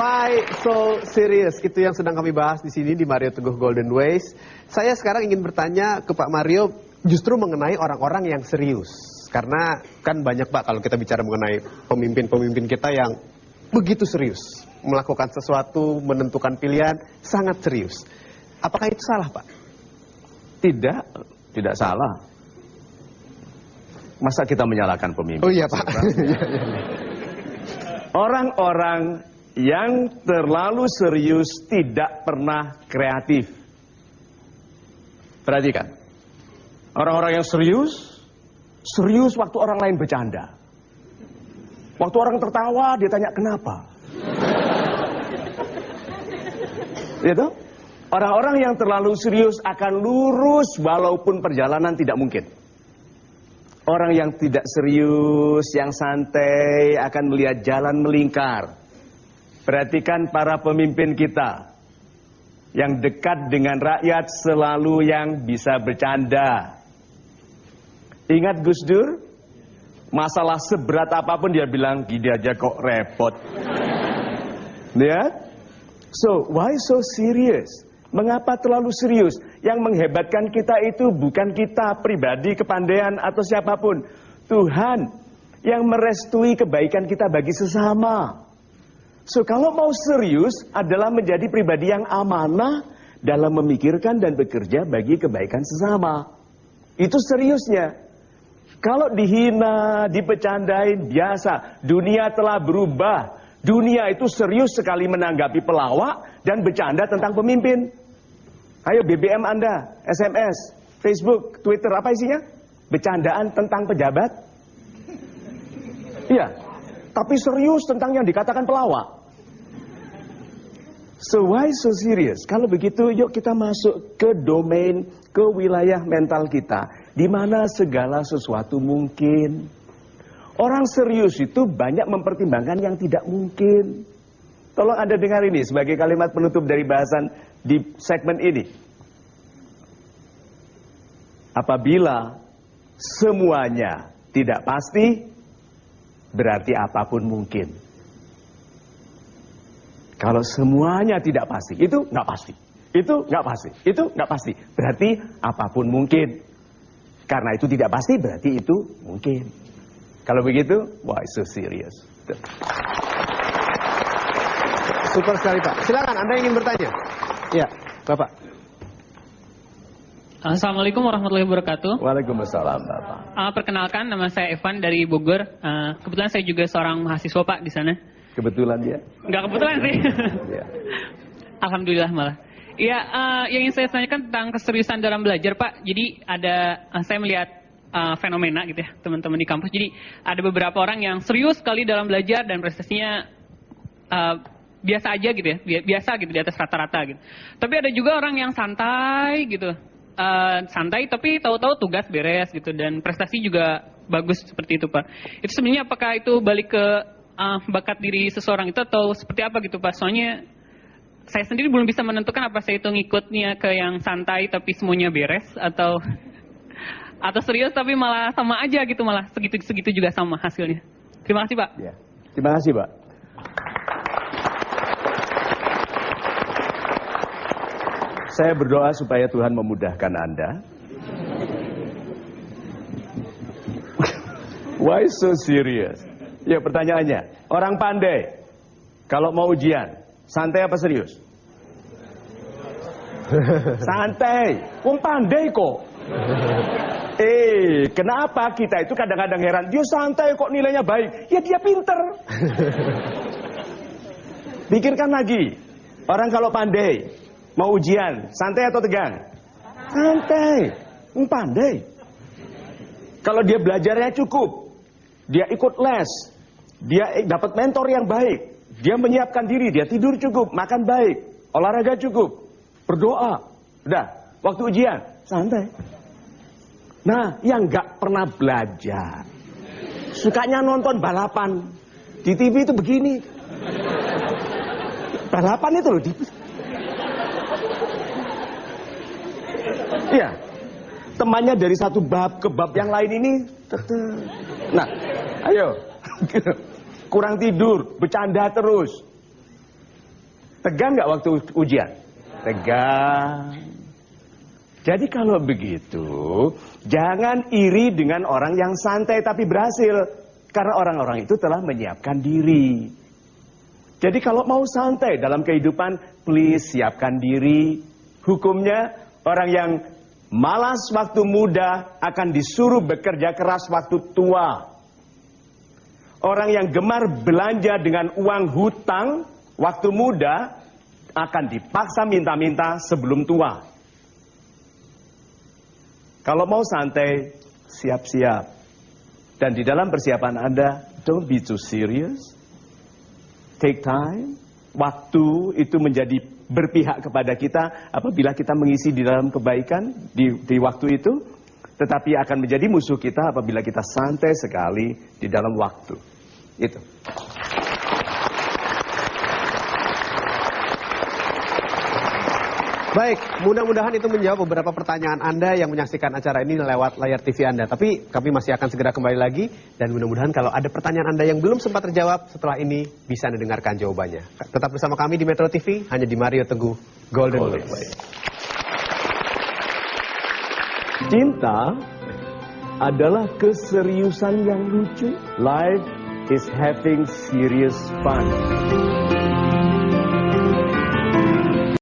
Why so serious? Itu yang sedang kami bahas di sini di Mario Teguh Golden Ways. Saya sekarang ingin bertanya ke Pak Mario justru mengenai orang-orang yang serius. Karena kan banyak Pak kalau kita bicara mengenai pemimpin-pemimpin kita yang begitu serius. Melakukan sesuatu, menentukan pilihan, sangat serius. Apakah itu salah Pak? Tidak salah. Masa kita menyalahkan pemimpin? Oh iya Pak. Orang-orang yang terlalu serius tidak pernah kreatif. Perhatikan. Orang-orang yang serius waktu orang lain bercanda. Waktu orang tertawa, dia tanya kenapa. Gitu? Orang-orang yang terlalu serius akan lurus walaupun perjalanan tidak mungkin. Orang yang tidak serius, yang santai akan melihat jalan melingkar. Perhatikan para pemimpin kita. Yang dekat dengan rakyat selalu yang bisa bercanda. Ingat Gus Dur? Masalah seberat apapun dia bilang, gini aja kok repot. Lihat? So, why so serious? Mengapa terlalu serius? Yang menghebatkan kita itu bukan kita pribadi, kepandaian atau siapapun. Tuhan yang merestui kebaikan kita bagi sesama. So, kalau mau serius adalah menjadi pribadi yang amanah dalam memikirkan dan bekerja bagi kebaikan sesama. Itu seriusnya. Kalau dihina, dipecandain, biasa. Dunia telah berubah. Dunia itu serius sekali menanggapi pelawak dan bercanda tentang pemimpin. Ayo BBM Anda, SMS, Facebook, Twitter, apa isinya? Bercandaan tentang pejabat? Iya, tapi serius tentang yang dikatakan pelawak. So why so serious? Kalau begitu yuk kita masuk ke domain, ke wilayah mental kita. Di mana segala sesuatu mungkin. Orang serius itu banyak mempertimbangkan yang tidak mungkin. Tolong Anda dengar ini sebagai kalimat penutup dari bahasan di segmen ini. Apabila semuanya tidak pasti, berarti apapun mungkin. Kalau semuanya tidak pasti, itu nggak pasti. Itu nggak pasti, itu nggak pasti. Berarti apapun mungkin. Karena itu tidak pasti, berarti itu mungkin. Kalau begitu, why so serious? Super sekali Pak. Silakan Anda ingin bertanya. Ya, Bapak. Assalamualaikum warahmatullahi wabarakatuh. Waalaikumsalam Bapak. Perkenalkan, nama saya Evan dari Bogor. Kebetulan saya juga seorang mahasiswa Pak di sana. Kebetulan dia? Nggak kebetulan sih. Ya. Alhamdulillah malah. Ya, yang ingin saya tanyakan tentang keseriusan dalam belajar Pak. Jadi saya melihat fenomena gitu ya teman-teman di kampus. Jadi ada beberapa orang yang serius sekali dalam belajar dan prestasinya biasa aja gitu ya, biasa gitu di atas rata-rata gitu. Tapi ada juga orang yang santai gitu, santai tapi tahu-tahu tugas beres gitu dan prestasi juga bagus seperti itu Pak. Itu sebenarnya apakah itu balik ke bakat diri seseorang itu atau seperti apa gitu Pak? Soalnya saya sendiri belum bisa menentukan apa saya itu ngikutnya ke yang santai tapi semuanya beres atau serius tapi malah sama aja gitu, malah segitu-segitu juga sama hasilnya. Terima kasih Pak. Ya. Terima kasih Pak. Saya berdoa supaya Tuhan memudahkan Anda. Why so serious? Ya pertanyaannya, orang pandai kalau mau ujian, santai apa serius? Santai, wong pandai kok. Kenapa kita itu kadang-kadang heran, dia santai kok nilainya baik? Ya dia pinter. Pikirkan lagi, orang kalau pandai, mau ujian, santai atau tegang? Santai, pandai. Kalau dia belajarnya cukup, dia ikut les, dia dapat mentor yang baik, dia menyiapkan diri, dia tidur cukup, makan baik, olahraga cukup, berdoa, udah, waktu ujian, santai. Nah, yang nggak pernah belajar, sukanya nonton balapan di TV itu begini. Balapan itu loh. Iya, temannya dari satu bab ke bab yang lain ini. Nah, ayo, kurang tidur, bercanda terus. Tegang nggak waktu ujian? Tegang. Jadi kalau begitu, jangan iri dengan orang yang santai tapi berhasil. Karena orang-orang itu telah menyiapkan diri. Jadi kalau mau santai dalam kehidupan, please siapkan diri. Hukumnya, orang yang malas waktu muda akan disuruh bekerja keras waktu tua. Orang yang gemar belanja dengan uang hutang waktu muda akan dipaksa minta-minta sebelum tua. Kalau mau santai, siap-siap. Dan di dalam persiapan Anda, don't be too serious. Take time. Waktu itu menjadi berpihak kepada kita apabila kita mengisi di dalam kebaikan di waktu itu. Tetapi akan menjadi musuh kita apabila kita santai sekali di dalam waktu. Itu. Baik, mudah-mudahan itu menjawab beberapa pertanyaan Anda yang menyaksikan acara ini lewat layar TV Anda. Tapi kami masih akan segera kembali lagi. Dan mudah-mudahan kalau ada pertanyaan Anda yang belum sempat terjawab, setelah ini bisa Anda dengarkan jawabannya. Tetap bersama kami di Metro TV, hanya di Mario Teguh Golden Ways. Cinta adalah keseriusan yang lucu. Life is having serious fun.